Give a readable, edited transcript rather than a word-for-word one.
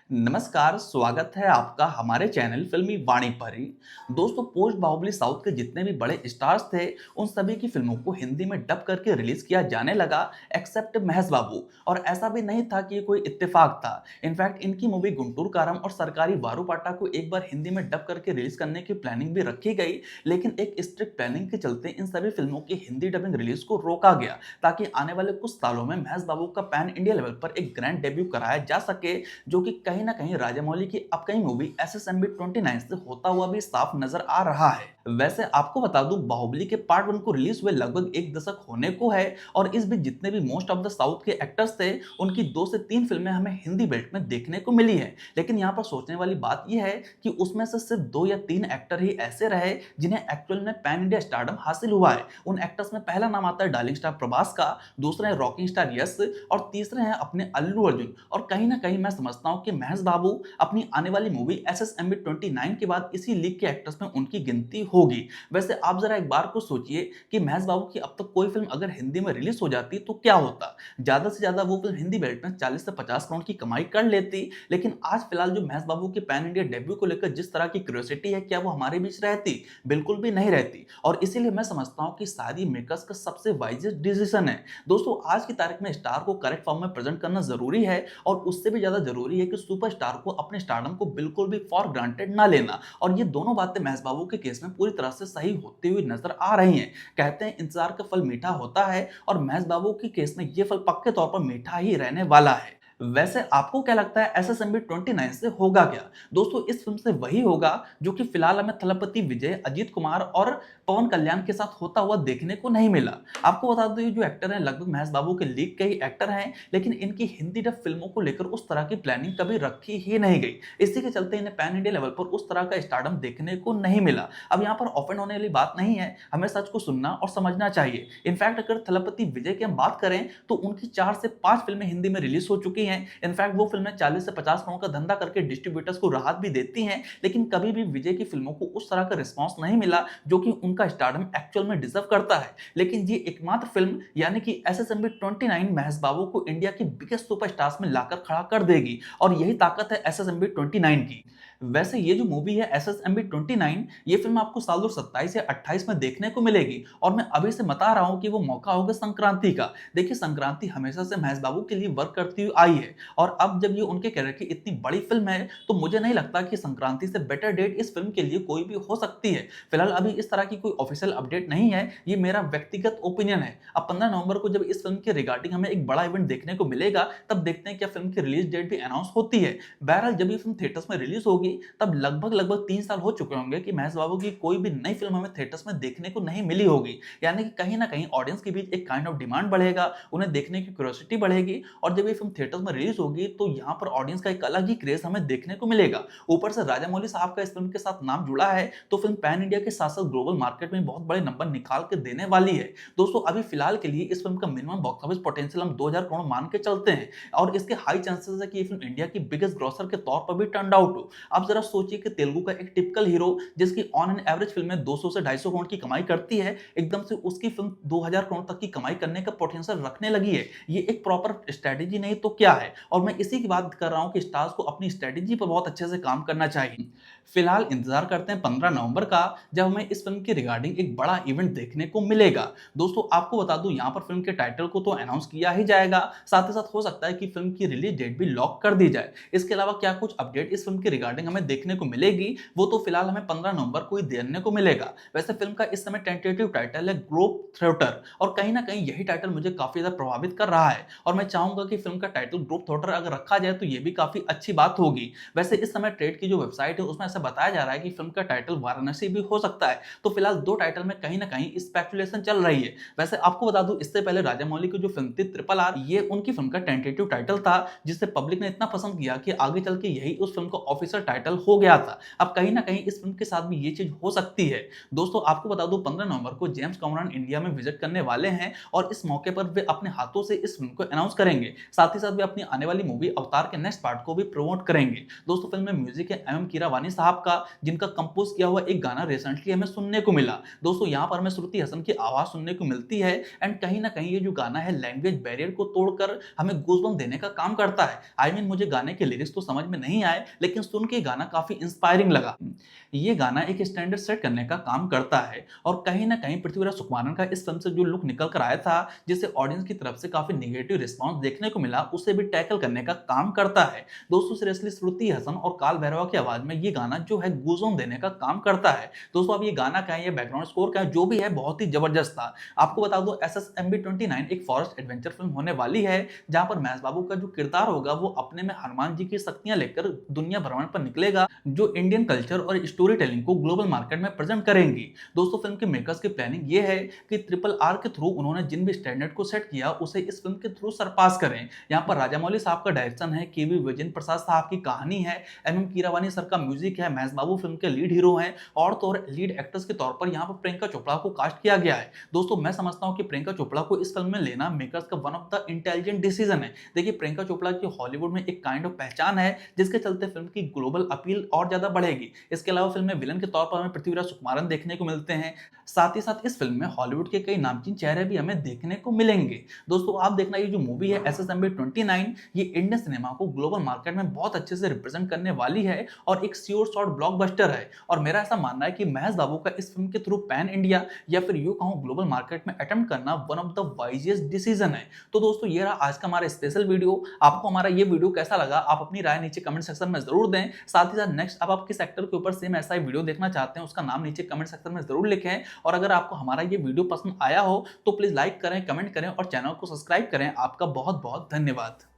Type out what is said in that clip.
नमस्कार, स्वागत है आपका हमारे चैनल फिल्मी वाणी पर ही। दोस्तों, पोस्ट बाहुबली साउथ के जितने भी बड़े स्टार्स थे, उन सभी की फिल्मों को हिंदी में डब करके रिलीज किया जाने लगा, एक्सेप्ट महेश बाबू। और ऐसा भी नहीं था कि ये कोई इत्तेफाक था। इनफैक्ट इनकी मूवी गुंटूर कारम और सरकारी वारूपाटा को एक बार हिंदी में डब करके रिलीज करने की प्लानिंग भी रखी गई, लेकिन एक स्ट्रिक्ट प्लानिंग के चलते इन सभी फिल्मों की हिंदी डबिंग रिलीज को रोका गया, ताकि आने वाले कुछ सालों में महेश बाबू का पैन इंडिया लेवल पर एक ग्रैंड डेब्यू कराया जा सके, जो कि कहीं ना कहीं राजामौली की अपकमिंग मूवी एसएसएमबी 29 से होता हुआ भी साफ नजर आ रहा है। वैसे आपको बता दूं, बाहुबली के पार्ट 1 को रिलीज हुए लगभग एक दशक होने को है, और इस बीच जितने भी मोस्ट ऑफ द साउथ के एक्टर्स थे, उनकी 2 से 3 फिल्में हमें हिंदी बेल्ट में देखने को मिली है। लेकिन यहाँ पर सोचने वाली बात यह है कि उसमें से सिर्फ 2 या 3 एक्टर ही ऐसे रहे जिन्हें एक्चुअल में पैन इंडिया स्टारडम हासिल हुआ है। उन एक्टर्स में पहला नाम आता है डार्लिंग स्टार प्रभास का, दूसरा है रॉकिंग स्टार यश, और तीसरे हैं अपने अल्लू अर्जुन। और कहीं ना कहीं मैं समझता हूं कि महेश बाबू अपनी आने वाली मूवी एसएसएमबी 29 के बाद इसी लीग के एक्टर्स में उनकी गिनती होगी। वैसे आप जरा एक बार को सोचिए कि महेश बाबू की अब तक कोई फिल्म अगर हिंदी में रिलीज हो जाती तो क्या होता। ज्यादा से ज्यादा वो फिल्म हिंदी बेल्ट में 40 से 50 करोड़ की कमाई कर लेती। लेकिन आज फिलहाल जो महेश बाबू के पैन इंडिया डेब्यू को लेकर जिस तरह की क्यूरियोसिटी है, क्या वो हमारे बीच रहती? बिल्कुल भी नहीं रहती। और इसीलिए मैं समझता हूं कि सारी मेकर्स का सबसे वाइजेस्ट डिसीजन है। दोस्तों, आज की तारीख में स्टार को करेक्ट फॉर्म में प्रेजेंट करना जरूरी है, और उससे भी ज्यादा जरूरी है कि सुपरस्टार को अपने स्टारडम को बिल्कुल भी फॉर ग्रांटेड ना लेना। और ये दोनों बातें महेश बाबू के केस में पूरी तरह से सही होती हुई नजर आ रही हैं। कहते हैं इंतजार का फल मीठा होता है, और महेश बाबू के केस में ये फल पक्के तौर पर मीठा ही रहने वाला है। वैसे आपको क्या लगता है, एसएसएमबी 29 से होगा क्या? दोस्तों, इस फिल्म से वही होगा जो कि फिलहाल हमें थलपति विजय, अजीत कुमार और पवन कल्याण के साथ होता हुआ देखने को नहीं मिला। आपको बता दो, ये जो एक्टर हैं लगभग महेश बाबू के लीग के ही एक्टर हैं, लेकिन इनकी हिंदी डब फिल्मों को लेकर उस तरह की प्लानिंग कभी रखी ही नहीं गई। इसी के चलते इन्हें पैन इंडिया लेवल पर उस तरह का स्टारडम देखने को नहीं मिला। अब यहाँ पर ऑफेंड होने वाली बात नहीं है, हमें सच को सुनना और समझना चाहिए। इनफैक्ट अगर थलपति विजय की हम बात करें तो उनकी 4 से 5 फिल्में हिंदी में रिलीज हो चुकी हैं। इनफैक्ट वो फिल्में 40 से 50 करोड़ का धंधा करके डिस्ट्रीब्यूटर्स को राहत भी देती हैं, लेकिन कभी भी विजय की फिल्मों को उस तरह का रिस्पांस नहीं मिला जो कि उनका स्टारडम एक्चुअल में डिजर्व करता है। लेकिन ये एकमात्र फिल्म यानी कि एसएसएमबी 29 महेश बाबू को इंडिया की बिगेस्ट सुपरस्टार्स में लाकर खड़ा कर देगी, और यही ताकत है एसएसएमबी 29 की। वैसे ये जो मूवी है एसएसएमबी 29, ये फिल्म आपको साल 2027 या 28 में देखने को मिलेगी, और मैं अभी से बता रहा हूं कि वो मौका होगा संक्रांति का। देखिए, संक्रांति हमेशा से महेश बाबू के लिए वर्क करती हुई आई है, और अब जब ये उनके कैरियर की इतनी बड़ी फिल्म है, तो मुझे नहीं लगता कि संक्रांति से बेटर डेट इस फिल्म के लिए कोई भी हो सकती है। फिलहाल अभी इस तरह की कोई ऑफिशियल अपडेट नहीं है, ये मेरा व्यक्तिगत ओपिनियन है। अब 15 नवंबर को जब इस फिल्म के रिगार्डिंग हमें एक बड़ा इवेंट देखने को मिलेगा, तब देखते हैं क्या फिल्म की रिलीज डेट भी अनाउंस होती है। बहरहाल जब ये फिल्म थिएटर्स में रिलीज होगी, तब लगभग 3 साल हो चुके होंगे कि महेश बाबू की कोई भी नई फिल्म हमें थिएटर्स में देखने को नहीं मिली होगी। यानी कि कहीं ना कहीं ऑडियंस के बीच एक काइंड ऑफ डिमांड बढ़ेगा, उन्हें देखने की क्यूरियोसिटी बढ़ेगी, और जब ये फिल्म थिएटर्स में रिलीज होगी तो यहाँ पर ऑडियंस का एक अलग ही क्रेज हमें देखने को मिलेगा। ऊपर से राजामौली साहब का इस फिल्म के साथ नाम जुड़ा है, तो फिल्म पैन इंडिया के साथ साथ ग्लोबल मार्केट में बहुत बड़े नंबर निकाल के देने वाली है। दोस्तों, अभी फिलहाल के लिए इस फिल्म का मिनिमम बॉक्स ऑफिस पोटेंशियल हम 2000 करोड़ मान के चलते हैं, और इसके हाई चांसेस है कि ये फिल्म इंडिया की बिगेस्ट ग्रॉसर के तौर पर भी टर्न आउट हो। आप जरा सोचिए कि तेलुगु का एक टिपिकल हीरो जिसकी ऑन एन एवरेज फिल्म में 200 से 250 करोड़ की कमाई करती है, एकदम से उसकी फिल्म 2000 करोड़ तक की कमाई करने का पोटेंशियल रखने लगी है। ये एक प्रॉपर स्ट्रेटेजी नहीं तो क्या है? और मैं इसी की बात कर रहा हूं कि स्टार्स को अपनी स्ट्रेटेजी पर बहुत अच्छे से काम करना चाहिए। फिलहाल इंतजार करते हैं 15 नवंबर का, जब हमें इस फिल्म की रिगार्डिंग एक बड़ा इवेंट देखने को मिलेगा। दोस्तों, आपको बता दूं, यहाँ पर फिल्म के टाइटल को तो अनाउंस किया ही जाएगा, साथ ही साथ हो सकता है कि फिल्म की रिलीज डेट भी लॉक कर दी जाए। इसके अलावा क्या कुछ अपडेट इस फिल्म की रिगार्डिंग हमें देखने को मिलेगी, वो तो फिलहाल हमें 15 नवंबर को ही देखने को मिलेगा। वैसे फिल्म का इस समय टेंटेटिव टाइटल है ग्लोब थ्रोटर, और कहीं ना कहीं यही टाइटल मुझे काफी ज्यादा प्रभावित कर रहा है, और मैं चाहूंगा कि फिल्म का टाइटल ग्लोब थ्रोटर अगर रखा जाए तो ये भी काफी अच्छी बात होगी। वैसे इस समय ट्रेड की जो वेबसाइट है उसमें ऐसा बताया जा रहा है कि फिल्म का टाइटल वाराणसी भी हो सकता है। तो फिलहाल 2 टाइटल में कहीं ना कहीं स्पेकुलेशन चल रही है। वैसे आपको बता दूं, इससे पहले राजामौली की जो फिल्म थी ट्रिपल आर, ये उनकी फिल्म का टेंटेटिव टाइटल था, जिसे पब्लिक ने इतना पसंद किया कि आगे चल के यही उस फिल्म का ऑफिशियल टाइटल हो गया था। अब कहीं ना कहीं इस फिल्म के साथ भी ये चीज हो सकती है। दोस्तों आपको बता दूं 15 नवंबर को जेम्स कैमरन इंडिया में विजिट करने वाले हैं और इस मौके पर वे अपने हाथों से इस फिल्म को अनाउंस करेंगे। साथ ही साथ वे अपनी आने वाली मूवी अवतार के नेक्स्ट पार्ट को भी प्रमोट करेंगे। दोस्तों फिल्म में म्यूजिक है एम कीरावानी साहब का, जिनका कंपोज किया हुआ एक गाना रिसेंटली हमें सुनने को मिला। दोस्तों यहाँ पर हमें श्रुति हसन की आवाज सुनने को मिलती है एंड कहीं ना कहीं ये जो गाना है लैंग्वेज बैरियर को तोड़कर हमें गूज़बम्प देने का काम करता है। मुझे गाने के लिरिक्स तो समझ में नहीं आए, लेकिन सुन के गाना काफी इंस्पायरिंग लगा। ये गाना एक स्टैंडर्ड सेट करने का काम करता है और कहीं ना कहीं पृथ्वीराज सुकुमारन का इस फिल्म से जो लुक निकल कर आया था, जिसे ऑडियंस की तरफ से काफी निगेटिव रिस्पांस देखने को मिला, उसे भी टैकल करने का काम करता है। दोस्तों सीरियसली श्रुति हसन और काल भैरवा की आवाज में ये गाना जो है गूज़बम्प देने का काम करता है। दोस्तों अब ये गाना क्या है, ये बैकग्राउंड स्कोर क्या है, जो भी है बहुत ही जबरदस्त था। आपको बता दो SSMB29 एक फॉरेस्ट एडवेंचर फिल्म होने वाली है, जहां पर महेश बाबू का जो किरदार होगा वो अपने में हनुमान जी की शक्तियां लेकर दुनिया भ्रमण पर निकलेगा, जो इंडियन कल्चर और स्टोरी टेलिंग को ग्लोबल मार्केट में प्रेजेंट करेंगी। दोस्तों फिल्म के मेकर्स की प्लानिंग ये है कि RRR के थ्रू उन्होंने जिन भी स्टैंडर्ड को सेट किया उसे इस फिल्म के थ्रू सरपास करें। यहाँ पर राजामौली साहब का डायरेक्शन है, KV विजेंद्र प्रसाद साहब की कहानी है, MM कीरावानी सर का म्यूजिक है, महेश बाबू फिल्म के लीड हीरो हैं और तो और लीड एक्ट्रेस के तौर पर यहाँ पर प्रियंका चोपड़ा को कास्ट किया गया है। दोस्तों मैं समझता हूँ कि प्रियंका चोपड़ा को इस फिल्म में लेना मेकर्स का one of the intelligent decision है। देखिए प्रियंका चोपड़ा की हॉलीवुड में एक काइंड ऑफ पहचान है, जिसके चलते फिल्म की ग्लोबल अपील और ज्यादा बढ़ेगी। इसके अलावा फिल्म में विलन के तौर पर हमें पृथ्वीराज सुकुमारन देखने को मिलते हैं। साथ ही साथ इस फिल्म में हॉलीवुड के कई नामचीन चेहरे भी हमें देखने को मिलेंगे। दोस्तों आप देखना ये जो मूवी है SSMB29, ये इंडियन सिनेमा को ग्लोबल मार्केट में बहुत अच्छे से रिप्रेजेंट करने वाली है और एक श्योर शॉट ब्लॉकबस्टर है। और मेरा ऐसा मानना है कि महेश बाबू का इस फिल्म के थ्रू पैन इंडिया या फिर यूं कहूं ग्लोबल मार्केट में अटेम्प्ट करना one of the wisest decision है। तो दोस्तों ये रहा आज का हमारा स्पेशल वीडियो। आपको हमारा ये वीडियो कैसा लगा, आप अपनी राय नीचे कमेंट सेक्शन में जरूर दें। साथ ही साथ नेक्स्ट आप किस एक्टर के ऊपर सेम ऐसा ही वीडियो देखना चाहते हैं, उसका नाम नीचे कमेंट सेक्शन में जरूर लिखें। और अगर आपको हमारा ये वीडियो पसंद आया हो तो प्लीज लाइक करें, कमेंट करें और चैनल को सब्सक्राइब करें। आपका बहुत बहुत धन्यवाद।